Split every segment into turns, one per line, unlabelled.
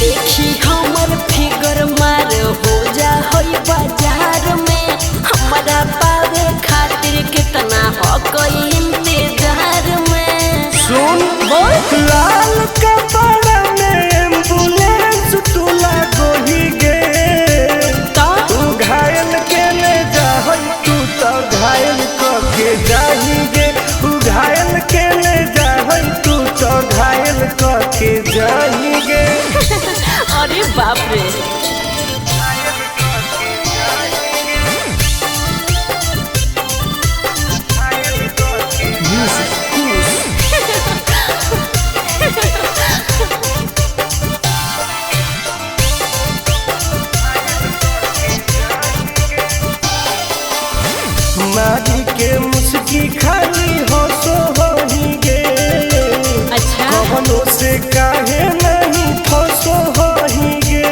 देखी हमर फिगर मार हो जा होई बाजार में हमारा पावे खातिर कितना हो कोई इंतजार में।
सुन
बोल
लाल कपड़ा में एम्बुलेंस तुला गोही गे
तो
तू घायल के ले जा तू तो घायल के जाही गे तू घायल के ले जा तू तो घायल के जाही गे।
अरे बाप रे
मारी के मुस्की खाली हंसो होही गे
अच्छा
कवनो से काहे नहीं फंसो होही गे।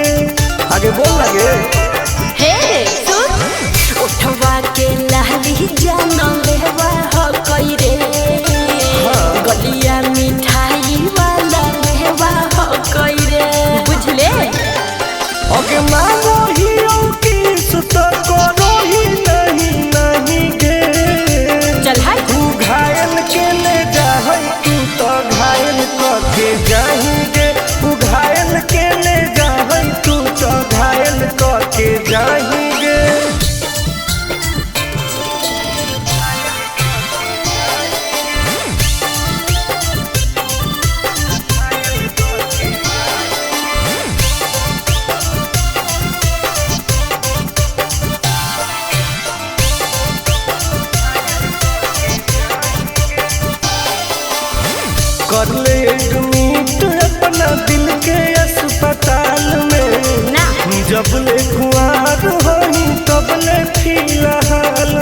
आगे बोल लगे
हे सुन उठवा के लहली जानो लेवा हो कोई रे गलिया मिठाई वाला लेवा हो कोई रे बुझले।
ओके मांगो ही किस तो करो ही नहीं गे
चल हाय
तू घायल के ले जा तू तो घायल के जाही गे तू घायल के ले जा तू तो घायल के जाही गे। कर ले एडमिट अपना दिल के अस्पताल में
ना
जब ले कुआर होई तब ले फिलहाल